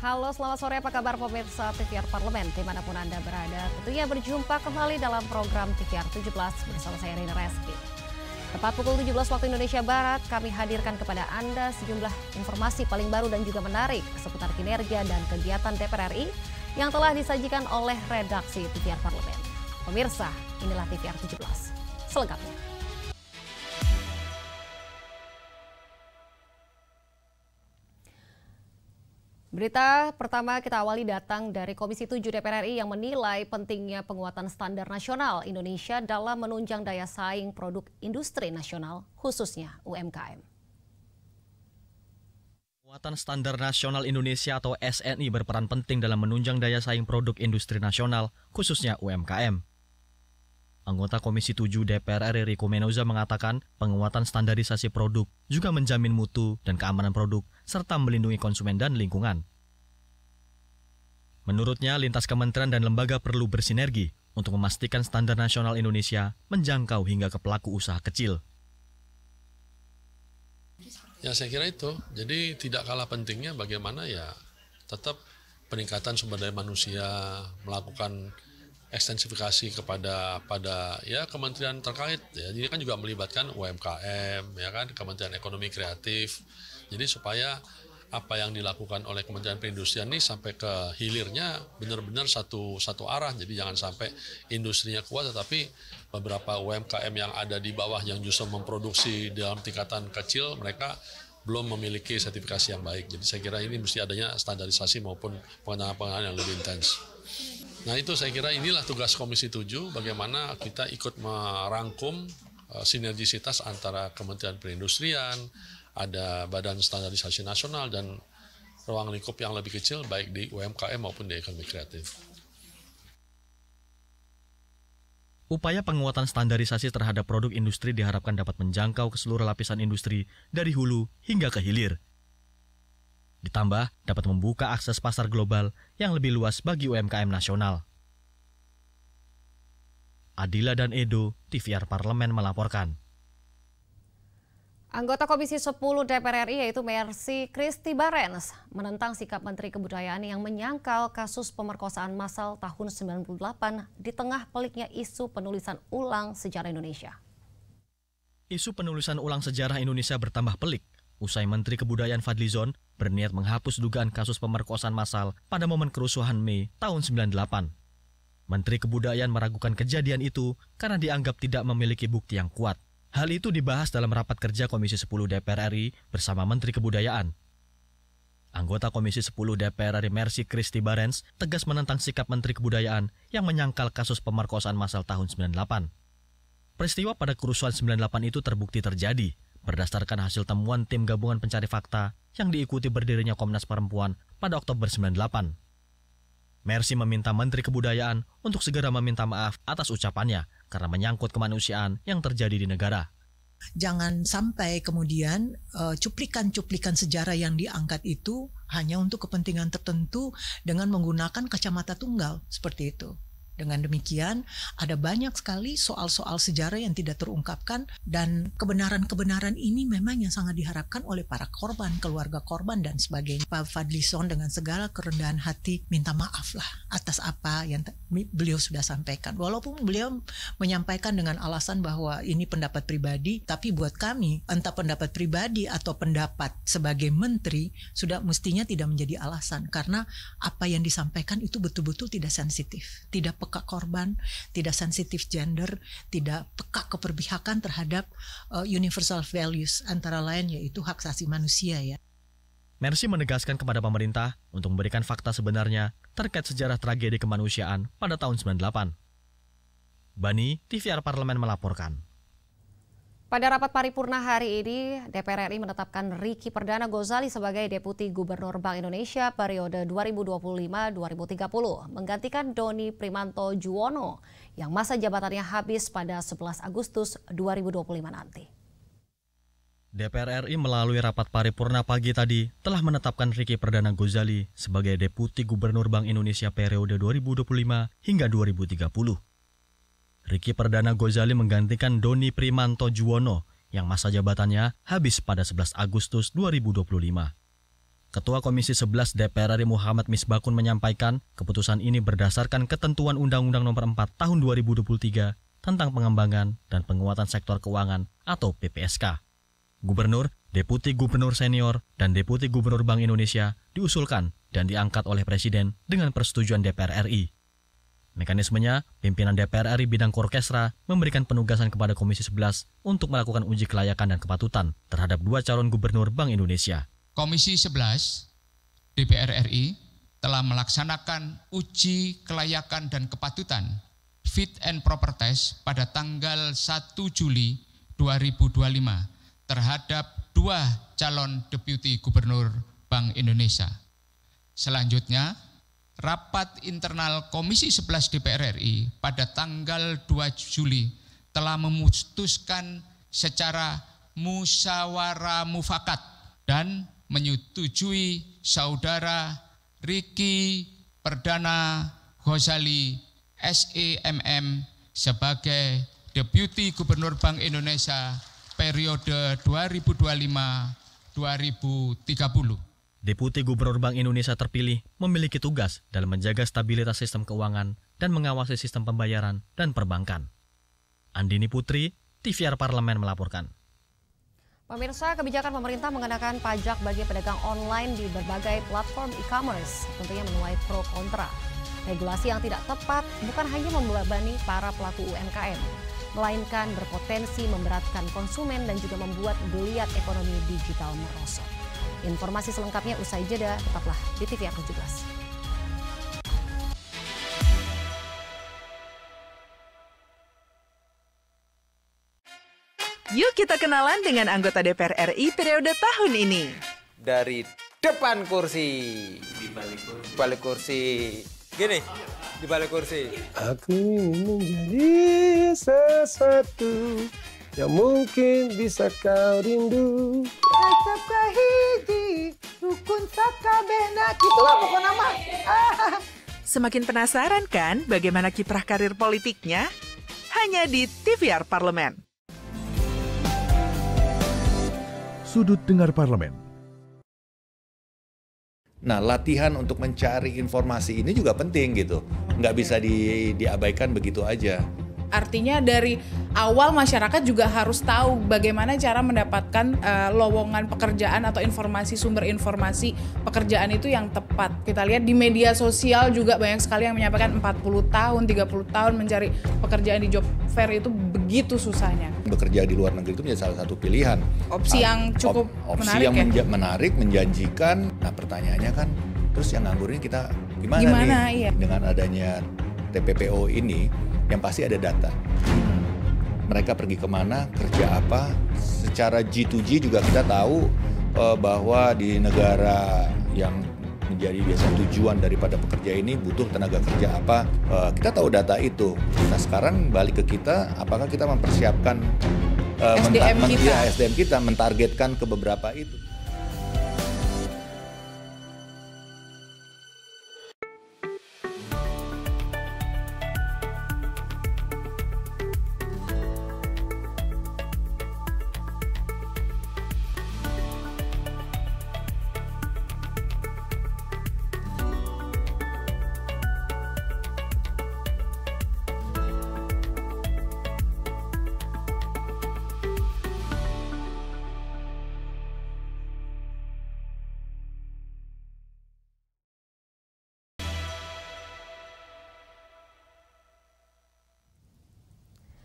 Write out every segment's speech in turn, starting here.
Halo, selamat sore. Apa kabar pemirsa TVR Parlemen dimanapun Anda berada? Tentunya berjumpa kembali dalam program TVR 17 bersama saya Rina Reski. Tepat pukul 17 waktu Indonesia Barat, kami hadirkan kepada Anda sejumlah informasi paling baru dan juga menarik seputar kinerja dan kegiatan DPR RI yang telah disajikan oleh redaksi TVR Parlemen. Pemirsa, inilah TVR 17. Selengkapnya. Berita pertama kita awali datang dari Komisi 7 DPR RI yang menilai pentingnya penguatan standar nasional Indonesia dalam menunjang daya saing produk industri nasional, khususnya UMKM. Penguatan standar nasional Indonesia atau SNI berperan penting dalam menunjang daya saing produk industri nasional, khususnya UMKM. Anggota Komisi 7 DPR RI Riko Menoza mengatakan penguatan standarisasi produk juga menjamin mutu dan keamanan produk serta melindungi konsumen dan lingkungan. Menurutnya, lintas kementerian dan lembaga perlu bersinergi untuk memastikan standar nasional Indonesia menjangkau hingga ke pelaku usaha kecil. Ya, saya kira itu. Jadi tidak kalah pentingnya bagaimana ya tetap peningkatan sumber daya manusia, melakukan ekstensifikasi kepada ya kementerian terkait ya. Jadi kan juga melibatkan UMKM ya kan, Kementerian Ekonomi Kreatif. Jadi supaya apa yang dilakukan oleh Kementerian Perindustrian ini sampai ke hilirnya benar-benar satu arah. Jadi jangan sampai industrinya kuat tetapi beberapa UMKM yang ada di bawah yang justru memproduksi dalam tingkatan kecil mereka belum memiliki sertifikasi yang baik. Jadi saya kira ini mesti adanya standarisasi maupun pengenalan yang lebih intens. Nah itu saya kira inilah tugas Komisi 7, bagaimana kita ikut merangkum sinergisitas antara Kementerian Perindustrian, ada Badan Standarisasi Nasional dan ruang lingkup yang lebih kecil baik di UMKM maupun di ekonomi kreatif. Upaya penguatan standarisasi terhadap produk industri diharapkan dapat menjangkau ke seluruh lapisan industri dari hulu hingga ke hilir. Ditambah, dapat membuka akses pasar global yang lebih luas bagi UMKM nasional. Adila dan Edo, TVR Parlemen melaporkan. Anggota Komisi 10 DPR RI yaitu Mercy Christy Barens menentang sikap Menteri Kebudayaan yang menyangkal kasus pemerkosaan massal tahun 98 di tengah peliknya isu penulisan ulang sejarah Indonesia. Isu penulisan ulang sejarah Indonesia bertambah pelik usai Menteri Kebudayaan Fadlizon berniat menghapus dugaan kasus pemerkosaan massal pada momen kerusuhan Mei tahun 98. Menteri Kebudayaan meragukan kejadian itu karena dianggap tidak memiliki bukti yang kuat. Hal itu dibahas dalam rapat kerja Komisi 10 DPR RI bersama Menteri Kebudayaan. Anggota Komisi 10 DPR RI Mercy Christy Barens tegas menentang sikap Menteri Kebudayaan yang menyangkal kasus pemerkosaan massal tahun 98. Peristiwa pada kerusuhan 98 itu terbukti terjadi berdasarkan hasil temuan tim gabungan pencari fakta yang diikuti berdirinya Komnas Perempuan pada Oktober 98. Mercy meminta Menteri Kebudayaan untuk segera meminta maaf atas ucapannya karena menyangkut kemanusiaan yang terjadi di negara. Jangan sampai kemudian cuplikan-cuplikan sejarah yang diangkat itu hanya untuk kepentingan tertentu dengan menggunakan kacamata tunggal seperti itu. Dengan demikian, ada banyak sekali soal-soal sejarah yang tidak terungkapkan dan kebenaran-kebenaran ini memang yang sangat diharapkan oleh para korban, keluarga korban dan sebagainya. Pak Fadlizon dengan segala kerendahan hati minta maaf lah atas apa yang beliau sudah sampaikan. Walaupun beliau menyampaikan dengan alasan bahwa ini pendapat pribadi, tapi buat kami entah pendapat pribadi atau pendapat sebagai menteri sudah mestinya tidak menjadi alasan karena apa yang disampaikan itu betul-betul tidak sensitif, tidak peka korban, tidak sensitif gender, tidak peka keperpihakan terhadap universal values antara lain yaitu hak asasi manusia ya. Mercy menegaskan kepada pemerintah untuk memberikan fakta sebenarnya terkait sejarah tragedi kemanusiaan pada tahun 98. Bani, TVR Parlemen melaporkan. Pada rapat paripurna hari ini, DPR RI menetapkan Ricky Perdana Gozali sebagai Deputi Gubernur Bank Indonesia periode 2025-2030, menggantikan Doni Primanto Juwono yang masa jabatannya habis pada 11 Agustus 2025 nanti. DPR RI melalui rapat paripurna pagi tadi telah menetapkan Ricky Perdana Gozali sebagai Deputi Gubernur Bank Indonesia periode 2025 hingga 2030. Ricky Perdana Gozali menggantikan Doni Primanto Juwono yang masa jabatannya habis pada 11 Agustus 2025. Ketua Komisi 11 DPR RI Muhammad Misbakun menyampaikan keputusan ini berdasarkan ketentuan Undang-Undang Nomor 4 Tahun 2023 tentang pengembangan dan penguatan sektor keuangan atau PPSK. Gubernur, Deputi Gubernur Senior, dan Deputi Gubernur Bank Indonesia diusulkan dan diangkat oleh Presiden dengan persetujuan DPR RI. Mekanismenya, pimpinan DPR RI bidang Korkesra memberikan penugasan kepada Komisi 11 untuk melakukan uji kelayakan dan kepatutan terhadap 2 calon Gubernur Bank Indonesia. Komisi 11 DPR RI telah melaksanakan uji kelayakan dan kepatutan fit and proper test pada tanggal 1 Juli 2025 terhadap 2 calon Deputi Gubernur Bank Indonesia. Selanjutnya, rapat internal Komisi 11 DPR RI pada tanggal 2 Juli telah memutuskan secara musyawarah mufakat dan menyetujui Saudara Ricky Perdana Ghazali SEMM sebagai Deputi Gubernur Bank Indonesia periode 2025-2030. Deputi Gubernur Bank Indonesia terpilih memiliki tugas dalam menjaga stabilitas sistem keuangan dan mengawasi sistem pembayaran dan perbankan. Andini Putri, TVR Parlemen melaporkan. Pemirsa, kebijakan pemerintah mengenakan pajak bagi pedagang online di berbagai platform e-commerce tentunya menuai pro kontra. Regulasi yang tidak tepat bukan hanya membebani para pelaku UMKM, melainkan berpotensi memberatkan konsumen dan juga membuat geliat ekonomi digital merosot. Informasi selengkapnya usai jeda, tetaplah di TVR 17. Yuk kita kenalan dengan anggota DPR RI periode tahun ini. Dari depan kursi, di balik kursi. Gini, di balik kursi. Aku ingin menjadi sesuatu yang mungkin bisa kau rindu. Acap kahiji, rukun sakabehna. Itulah pokok nama. Semakin penasaran kan bagaimana kiprah karir politiknya? Hanya di TVR Parlemen. Sudut Dengar Parlemen. Nah, latihan untuk mencari informasi ini juga penting gitu. Nggak bisa diabaikan begitu aja. Artinya dari awal masyarakat juga harus tahu bagaimana cara mendapatkan lowongan pekerjaan atau sumber informasi pekerjaan itu yang tepat. Kita lihat di media sosial juga banyak sekali yang menyampaikan 40 tahun, 30 tahun mencari pekerjaan di job fair itu begitu susahnya. Bekerja di luar negeri itu menjadi salah satu pilihan. Opsi yang cukup menarik yang menarik, menjanjikan. Nah, pertanyaannya kan, terus yang nganggur ini kita gimana nih? Iya. Dengan adanya TPPO ini, yang pasti ada data. Mereka pergi kemana, kerja apa. Secara G2G juga kita tahu bahwa di negara yang menjadi biasa tujuan daripada pekerja ini butuh tenaga kerja apa. Kita tahu data itu. Nah, sekarang balik ke kita, apakah kita mempersiapkan SDM kita mentargetkan ke beberapa itu.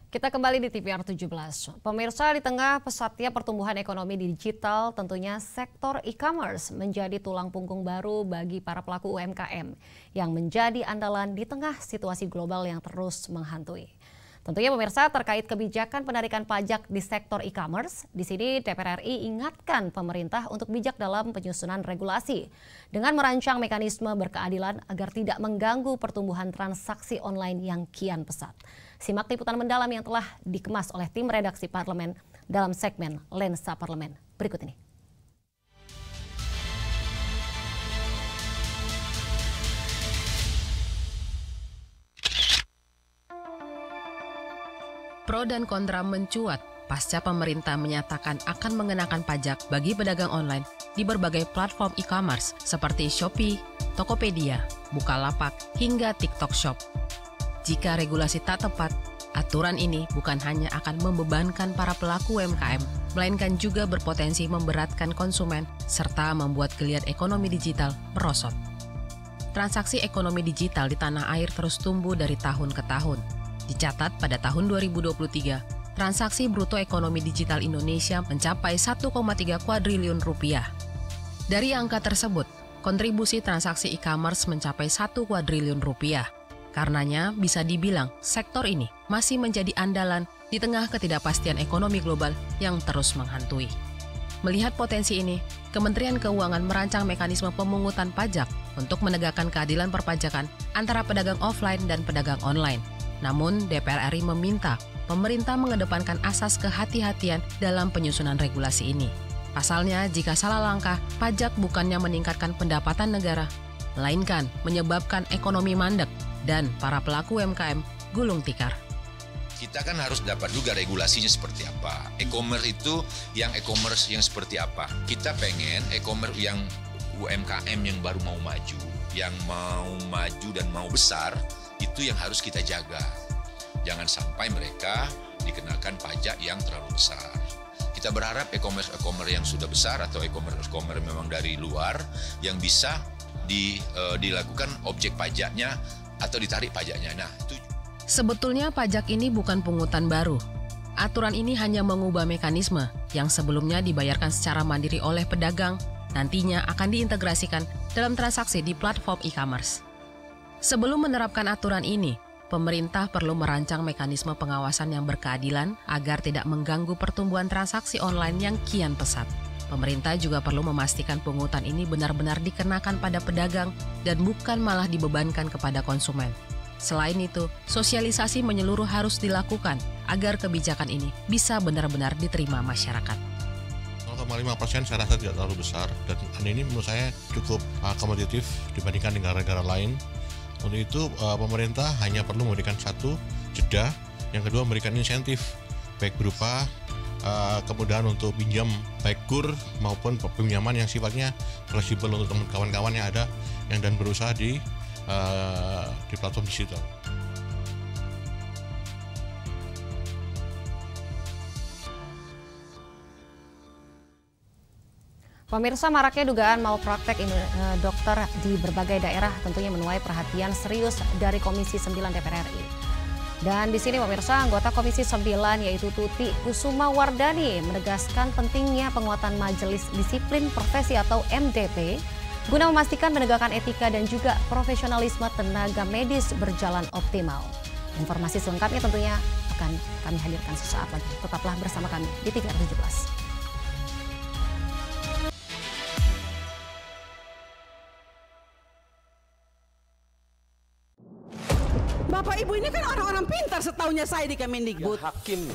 Kita kembali di TVR 17. Pemirsa, di tengah pesatnya pertumbuhan ekonomi digital, tentunya sektor e-commerce menjadi tulang punggung baru bagi para pelaku UMKM yang menjadi andalan di tengah situasi global yang terus menghantui. Tentunya pemirsa, terkait kebijakan penarikan pajak di sektor e-commerce, di sini DPR RI ingatkan pemerintah untuk bijak dalam penyusunan regulasi dengan merancang mekanisme berkeadilan agar tidak mengganggu pertumbuhan transaksi online yang kian pesat. Simak liputan mendalam yang telah dikemas oleh tim redaksi Parlemen dalam segmen Lensa Parlemen berikut ini. Pro dan kontra mencuat pasca pemerintah menyatakan akan mengenakan pajak bagi pedagang online di berbagai platform e-commerce seperti Shopee, Tokopedia, Bukalapak, hingga TikTok Shop. Jika regulasi tak tepat, aturan ini bukan hanya akan membebankan para pelaku UMKM, melainkan juga berpotensi memberatkan konsumen serta membuat geliat ekonomi digital merosot. Transaksi ekonomi digital di tanah air terus tumbuh dari tahun ke tahun. Dicatat pada tahun 2023, transaksi bruto ekonomi digital Indonesia mencapai 1,3 kuadriliun rupiah. Dari angka tersebut, kontribusi transaksi e-commerce mencapai 1 kuadriliun rupiah. Karenanya, bisa dibilang sektor ini masih menjadi andalan di tengah ketidakpastian ekonomi global yang terus menghantui. Melihat potensi ini, Kementerian Keuangan merancang mekanisme pemungutan pajak untuk menegakkan keadilan perpajakan antara pedagang offline dan pedagang online. Namun, DPR RI meminta pemerintah mengedepankan asas kehati-hatian dalam penyusunan regulasi ini. Pasalnya, jika salah langkah, pajak bukannya meningkatkan pendapatan negara, melainkan menyebabkan ekonomi mandek dan para pelaku UMKM gulung tikar. Kita kan harus dapat juga regulasinya seperti apa. E-commerce itu yang e-commerce yang seperti apa. Kita pengen e-commerce yang UMKM yang baru mau maju, yang mau maju dan mau besar, itu yang harus kita jaga. Jangan sampai mereka dikenakan pajak yang terlalu besar. Kita berharap e-commerce yang sudah besar atau e-commerce memang dari luar yang bisa dilakukan objek pajaknya atau ditarik pajaknya. Nah, itu sebetulnya pajak ini bukan pungutan baru. Aturan ini hanya mengubah mekanisme yang sebelumnya dibayarkan secara mandiri oleh pedagang, nantinya akan diintegrasikan dalam transaksi di platform e-commerce. Sebelum menerapkan aturan ini, pemerintah perlu merancang mekanisme pengawasan yang berkeadilan agar tidak mengganggu pertumbuhan transaksi online yang kian pesat. Pemerintah juga perlu memastikan pungutan ini benar-benar dikenakan pada pedagang dan bukan malah dibebankan kepada konsumen. Selain itu, sosialisasi menyeluruh harus dilakukan agar kebijakan ini bisa benar-benar diterima masyarakat. 0,5% saya rasa tidak terlalu besar dan ini menurut saya cukup kompetitif dibandingkan negara-negara lain. Untuk itu pemerintah hanya perlu memberikan satu jeda, yang kedua memberikan insentif baik berupa kemudahan untuk pinjam baik KUR maupun pinjaman yang sifatnya fleksibel untuk kawan-kawan yang ada yang dan berusaha di platform digital. Pemirsa, maraknya dugaan malpraktek dokter di berbagai daerah tentunya menuai perhatian serius dari Komisi 9 DPR RI. Dan di sini pemirsa, anggota Komisi 9 yaitu Tuti Kusuma Wardani menegaskan pentingnya penguatan Majelis Disiplin Profesi atau MDP guna memastikan penegakan etika dan juga profesionalisme tenaga medis berjalan optimal. Informasi selengkapnya tentunya akan kami hadirkan sesaat lagi. Tetaplah bersama kami di TVR 17. Bapak Ibu ini kan orang-orang pintar setaunya saya di Kemendikbud. Ya, hakim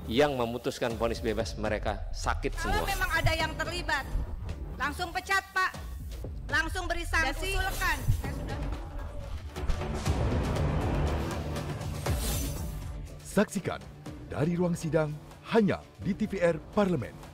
yang memutuskan vonis bebas mereka sakit semua. Kalau memang ada yang terlibat, langsung pecat Pak, langsung beri sanksi. Dan usulkan. Saksikan dari ruang sidang hanya di TVR Parlemen.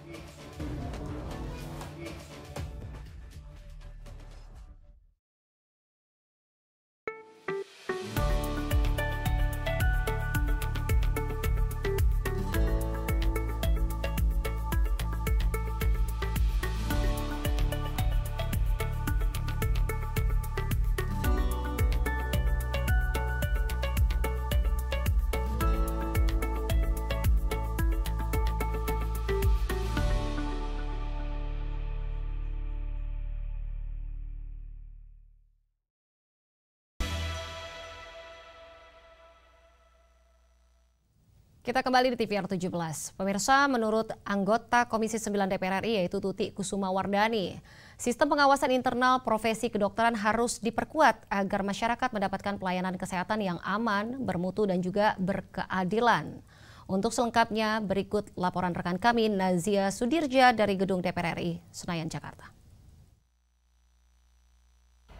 Kita kembali di TVR 17. Pemirsa, menurut anggota Komisi 9 DPR RI yaitu Tuti Kusuma Wardani, sistem pengawasan internal profesi kedokteran harus diperkuat agar masyarakat mendapatkan pelayanan kesehatan yang aman, bermutu dan juga berkeadilan. Untuk selengkapnya berikut laporan rekan kami Nazia Sudirja dari Gedung DPR RI, Senayan, Jakarta.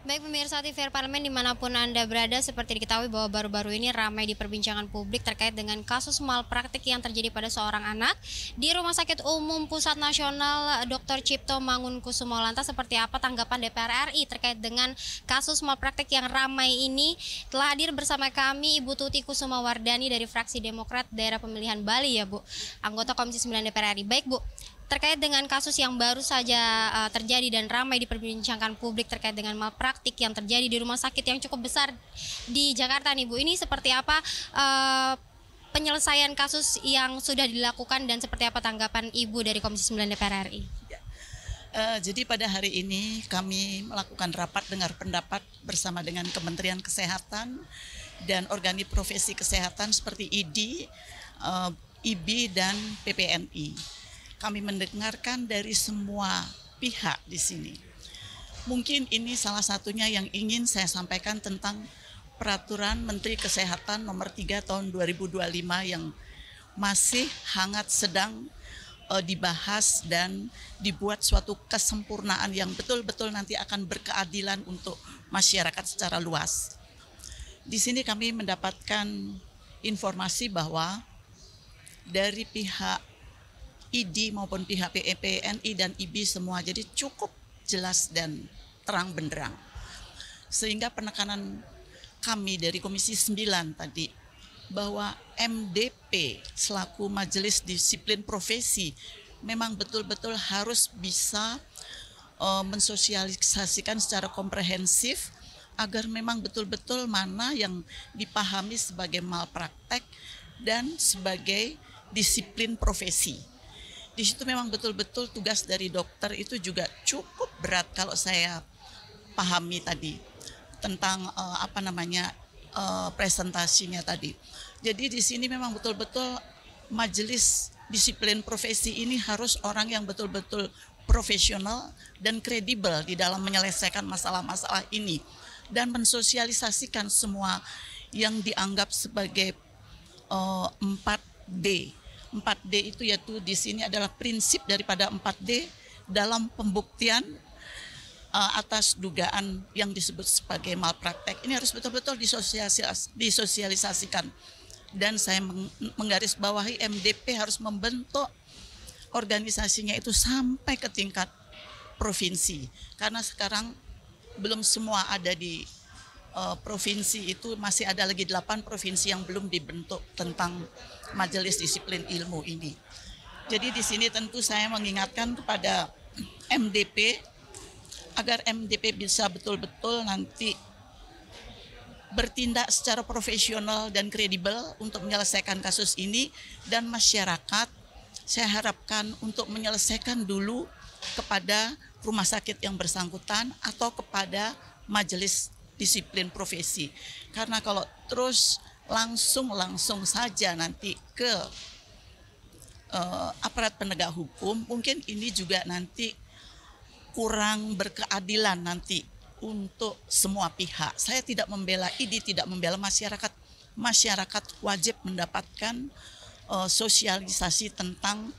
Baik pemirsa TVR Parlemen dimanapun Anda berada, seperti diketahui bahwa baru-baru ini ramai diperbincangan publik terkait dengan kasus malpraktik yang terjadi pada seorang anak di Rumah Sakit Umum Pusat Nasional Dr. Cipto Mangunkusumo. Lantas seperti apa tanggapan DPR RI terkait dengan kasus malpraktik yang ramai ini? Telah hadir bersama kami Ibu Tuti Kusumawardani dari fraksi Demokrat Daerah Pemilihan Bali ya Bu, anggota Komisi 9 DPR RI. Baik Bu, terkait dengan kasus yang baru saja terjadi dan ramai diperbincangkan publik terkait dengan malpraktik yang terjadi di rumah sakit yang cukup besar di Jakarta nih Bu, ini seperti apa penyelesaian kasus yang sudah dilakukan dan seperti apa tanggapan Ibu dari Komisi 9 DPR RI? Jadi pada hari ini kami melakukan rapat dengar pendapat bersama dengan Kementerian Kesehatan dan organi profesi kesehatan seperti ID, IBI dan PPNI. Kami mendengarkan dari semua pihak di sini. Mungkin ini salah satunya yang ingin saya sampaikan tentang Peraturan Menteri Kesehatan Nomor 3 Tahun 2025 yang masih hangat sedang dibahas dan dibuat suatu kesempurnaan yang betul-betul nanti akan berkeadilan untuk masyarakat secara luas. Di sini kami mendapatkan informasi bahwa dari pihak ID maupun pihak PNI dan IBI semua, jadi cukup jelas dan terang benderang. Sehingga penekanan kami dari Komisi 9 tadi bahwa MDP selaku Majelis Disiplin Profesi memang betul-betul harus bisa mensosialisasikan secara komprehensif agar memang betul-betul mana yang dipahami sebagai malpraktek dan sebagai disiplin profesi. Di situ memang betul-betul tugas dari dokter itu juga cukup berat kalau saya pahami tadi tentang presentasinya tadi. Jadi di sini memang betul-betul majelis disiplin profesi ini harus orang yang betul-betul profesional dan kredibel di dalam menyelesaikan masalah-masalah ini dan mensosialisasikan semua yang dianggap sebagai 4D. 4D itu yaitu di sini adalah prinsip daripada 4D dalam pembuktian atas dugaan yang disebut sebagai malpraktek. Ini harus betul-betul disosialisasikan. Dan saya menggarisbawahi MDP harus membentuk organisasinya itu sampai ke tingkat provinsi. Karena sekarang belum semua ada di provinsi itu, masih ada lagi 8 provinsi yang belum dibentuk tentang Majelis Disiplin Ilmu ini. Jadi di sini tentu saya mengingatkan kepada MDP agar MDP bisa betul-betul nanti bertindak secara profesional dan kredibel untuk menyelesaikan kasus ini, dan masyarakat saya harapkan untuk menyelesaikan dulu kepada rumah sakit yang bersangkutan atau kepada Majelis Disiplin Profesi. Karena kalau terus langsung saja nanti ke aparat penegak hukum, mungkin ini juga nanti kurang berkeadilan nanti untuk semua pihak. Saya tidak membela ID, tidak membela masyarakat. Masyarakat wajib mendapatkan sosialisasi tentang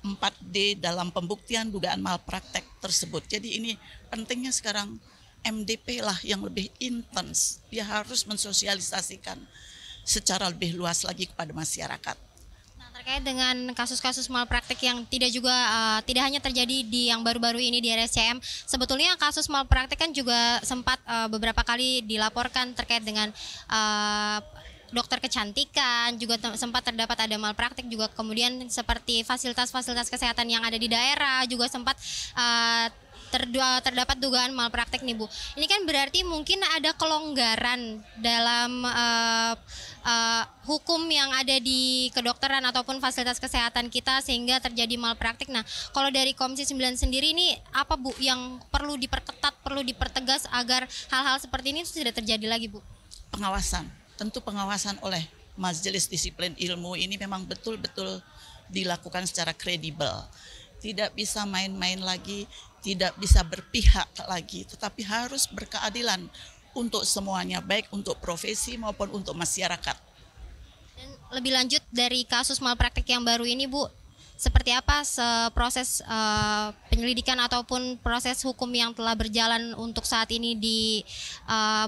4D dalam pembuktian dugaan malpraktek tersebut. Jadi ini pentingnya sekarang MDP lah yang lebih intens. Dia harus mensosialisasikan secara lebih luas lagi kepada masyarakat. Nah, terkait dengan kasus-kasus malpraktik yang tidak hanya terjadi di yang baru-baru ini di RSCM, sebetulnya kasus malpraktik kan juga sempat beberapa kali dilaporkan terkait dengan dokter kecantikan, juga sempat terdapat ada malpraktik juga, kemudian seperti fasilitas-fasilitas kesehatan yang ada di daerah juga sempat terdapat dugaan malpraktik nih Bu. Ini kan berarti mungkin ada kelonggaran dalam hukum yang ada di kedokteran ataupun fasilitas kesehatan kita sehingga terjadi malpraktik. Nah, kalau dari Komisi 9 sendiri ini apa Bu yang perlu diperketat, perlu dipertegas agar hal-hal seperti ini tidak terjadi lagi Bu? Pengawasan, tentu pengawasan oleh Majelis Disiplin Ilmu ini memang betul-betul dilakukan secara kredibel. Tidak bisa main-main lagi, tidak bisa berpihak lagi, tetapi harus berkeadilan untuk semuanya, baik untuk profesi maupun untuk masyarakat. Dan lebih lanjut dari kasus malpraktik yang baru ini Bu, seperti apa proses penyelidikan ataupun proses hukum yang telah berjalan untuk saat ini di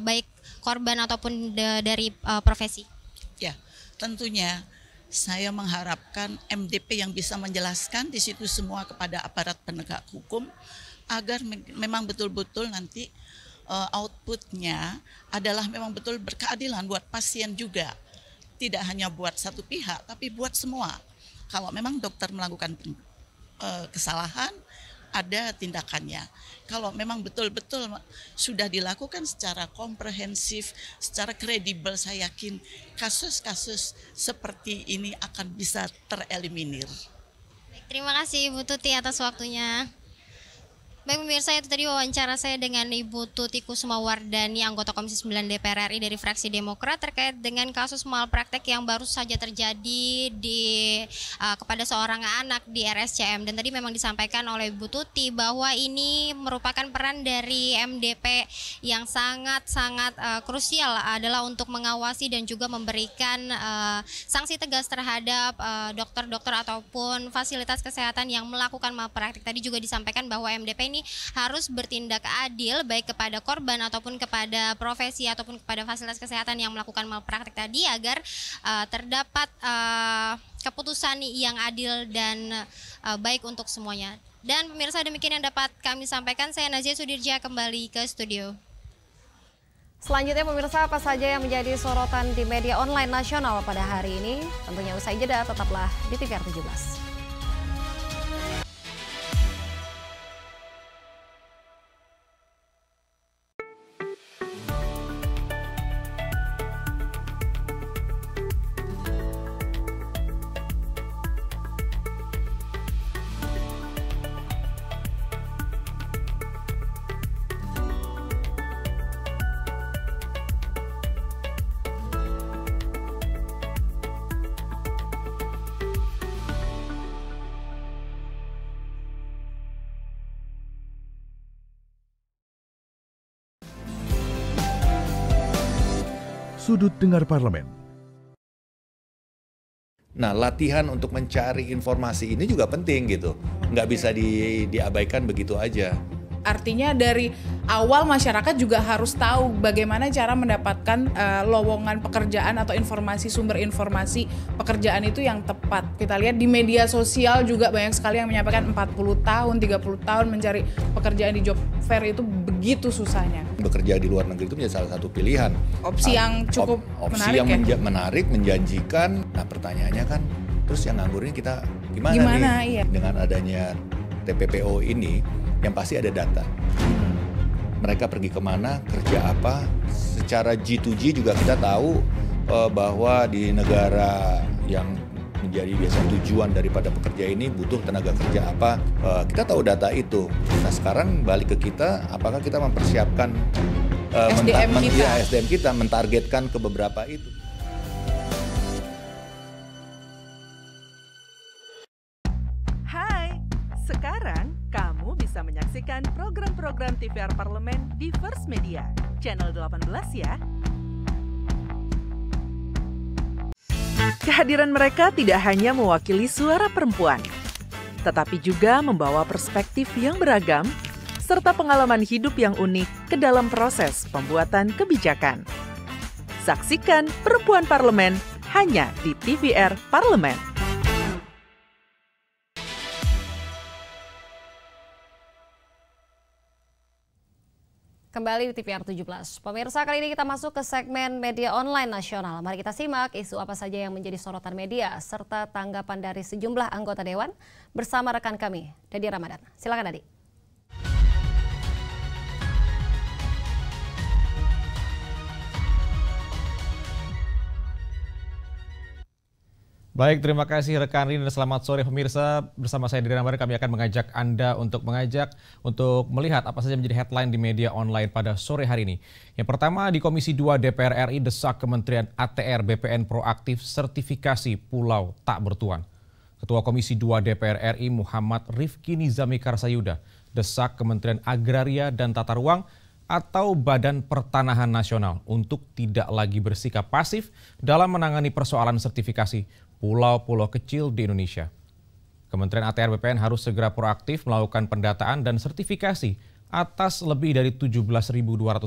baik korban ataupun dari profesi? Ya, tentunya saya mengharapkan MDP yang bisa menjelaskan di situ semua kepada aparat penegak hukum agar memang betul-betul nanti outputnya adalah memang betul berkeadilan buat pasien juga. Tidak hanya buat satu pihak, tapi buat semua. Kalau memang dokter melakukan kesalahan, ada tindakannya. Kalau memang betul-betul sudah dilakukan secara komprehensif, secara kredibel, saya yakin kasus-kasus seperti ini akan bisa tereliminir. Terima kasih Ibu Tuti atas waktunya. Baik pemirsa, itu tadi wawancara saya dengan Ibu Tuti Kusumawardani, anggota Komisi 9 DPR RI dari fraksi Demokrat terkait dengan kasus malpraktek yang baru saja terjadi kepada seorang anak di RSCM. Dan tadi memang disampaikan oleh Ibu Tuti bahwa ini merupakan peran dari MDP yang sangat-sangat krusial adalah untuk mengawasi dan juga memberikan sanksi tegas terhadap dokter-dokter ataupun fasilitas kesehatan yang melakukan malpraktek. Tadi juga disampaikan bahwa MDP ini harus bertindak adil baik kepada korban ataupun kepada profesi ataupun kepada fasilitas kesehatan yang melakukan malpraktek tadi agar terdapat keputusan yang adil dan baik untuk semuanya. Dan pemirsa, demikian yang dapat kami sampaikan. Saya Nazia Sudirja kembali ke studio. Selanjutnya pemirsa, apa saja yang menjadi sorotan di media online nasional pada hari ini? Tentunya usai jeda, tetaplah di TVR 17. Sudut Dengar Parlemen. Nah, latihan untuk mencari informasi ini juga penting gitu. Nggak bisa diabaikan begitu aja. Artinya dari awal masyarakat juga harus tahu bagaimana cara mendapatkan lowongan pekerjaan atau informasi, sumber informasi pekerjaan itu yang tepat. Kita lihat di media sosial juga banyak sekali yang menyampaikan 40 tahun, 30 tahun mencari pekerjaan di job fair itu begitu susahnya. Bekerja di luar negeri itu menjadi salah satu pilihan. Opsi yang cukup opsi menarik, yang menarik, menjanjikan. Nah, pertanyaannya kan, terus yang nganggur ini kita gimana nih? Iya. Dengan adanya TPPO ini, yang pasti ada data. Mereka pergi kemana, kerja apa. Secara G2G juga kita tahu bahwa di negara yang menjadi biasa tujuan daripada pekerja ini butuh tenaga kerja apa. Kita tahu data itu. Nah, sekarang balik ke kita, apakah kita mempersiapkan SDM kita mentargetkan ke beberapa itu. Sekarang, kamu bisa menyaksikan program-program TVR Parlemen di First Media, channel 18 ya. Kehadiran mereka tidak hanya mewakili suara perempuan, tetapi juga membawa perspektif yang beragam, serta pengalaman hidup yang unik ke dalam proses pembuatan kebijakan. Saksikan Perempuan Parlemen hanya di TVR Parlemen. Kembali di TVR 17. Pemirsa, kali ini kita masuk ke segmen media online nasional. Mari kita simak isu apa saja yang menjadi sorotan media serta tanggapan dari sejumlah anggota dewan bersama rekan kami, Dadi Ramadan. Silakan Dadi. Baik, terima kasih rekan Rin dan selamat sore pemirsa. Bersama saya Dadi Ramadan, kami akan mengajak Anda untuk melihat apa saja menjadi headline di media online pada sore hari ini. Yang pertama, di Komisi 2 DPR RI desak Kementerian ATR BPN proaktif sertifikasi pulau tak bertuan. Ketua Komisi 2 DPR RI Muhammad Rifki Nizami Karsayuda desak Kementerian Agraria dan Tata Ruang atau Badan Pertanahan Nasional untuk tidak lagi bersikap pasif dalam menangani persoalan sertifikasi pulau-pulau kecil di Indonesia. Kementerian ATR BPN harus segera proaktif melakukan pendataan dan sertifikasi atas lebih dari 17.200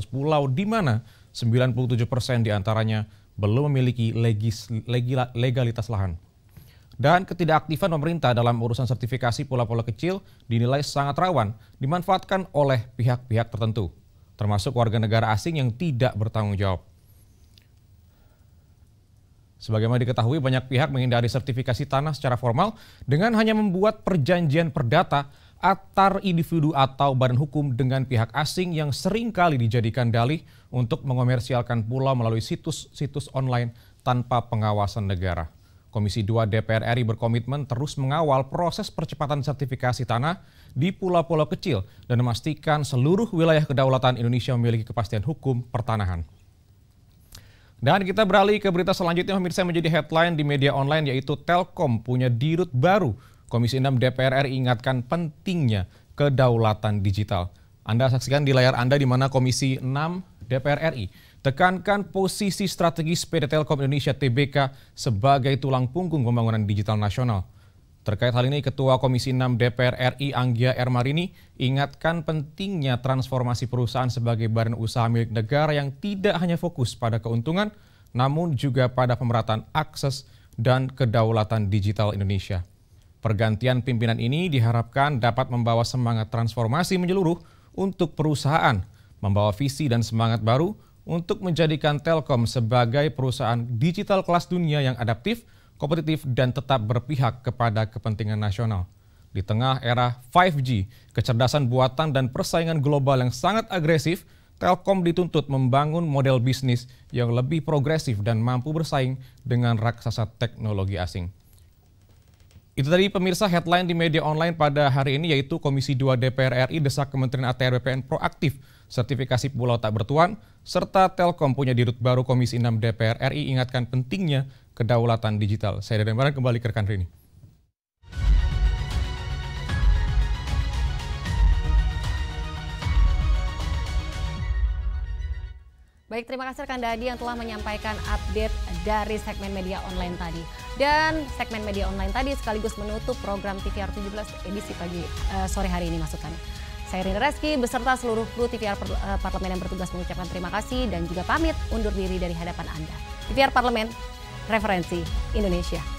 pulau di mana 97% diantaranya belum memiliki legalitas lahan. Dan ketidakaktifan pemerintah dalam urusan sertifikasi pulau-pulau kecil dinilai sangat rawan dimanfaatkan oleh pihak-pihak tertentu, termasuk warga negara asing yang tidak bertanggung jawab. Sebagaimana diketahui, banyak pihak menghindari sertifikasi tanah secara formal dengan hanya membuat perjanjian perdata antar individu atau badan hukum dengan pihak asing yang seringkali dijadikan dalih untuk mengomersialkan pulau melalui situs-situs online tanpa pengawasan negara. Komisi 2 DPR RI berkomitmen terus mengawal proses percepatan sertifikasi tanah di pulau-pulau kecil dan memastikan seluruh wilayah kedaulatan Indonesia memiliki kepastian hukum pertanahan. Dan kita beralih ke berita selanjutnya, pemirsa, menjadi headline di media online, yaitu Telkom punya dirut baru. Komisi 6 DPR RI ingatkan pentingnya kedaulatan digital. Anda saksikan di layar Anda di mana Komisi 6 DPR RI tekankan posisi strategis PT Telkom Indonesia Tbk sebagai tulang punggung pembangunan digital nasional. Terkait hal ini, Ketua Komisi 6 DPR RI Anggia Ermarini ingatkan pentingnya transformasi perusahaan sebagai badan usaha milik negara yang tidak hanya fokus pada keuntungan, namun juga pada pemerataan akses dan kedaulatan digital Indonesia. Pergantian pimpinan ini diharapkan dapat membawa semangat transformasi menyeluruh untuk perusahaan, membawa visi dan semangat baru untuk menjadikan Telkom sebagai perusahaan digital kelas dunia yang adaptif, kompetitif, dan tetap berpihak kepada kepentingan nasional. Di tengah era 5G, kecerdasan buatan dan persaingan global yang sangat agresif, Telkom dituntut membangun model bisnis yang lebih progresif dan mampu bersaing dengan raksasa teknologi asing. Itu tadi, pemirsa, headline di media online pada hari ini, yaitu Komisi 2 DPR RI desak Kementerian ATR BPN proaktif sertifikasi pulau tak bertuan, serta Telkom punya dirut baru. Komisi 6 DPR RI ingatkan pentingnya kedaulatan digital. Saya Deden Baran, kembali ke rekan Rini. Baik, terima kasih rekan Dadi yang telah menyampaikan update dari segmen media online tadi. Dan segmen media online tadi sekaligus menutup program TVR 17 edisi sore hari ini, maksud kami. Saya Rini Reski beserta seluruh kru TVR Parlemen yang bertugas mengucapkan terima kasih dan juga pamit undur diri dari hadapan Anda. TVR Parlemen, referensi Indonesia.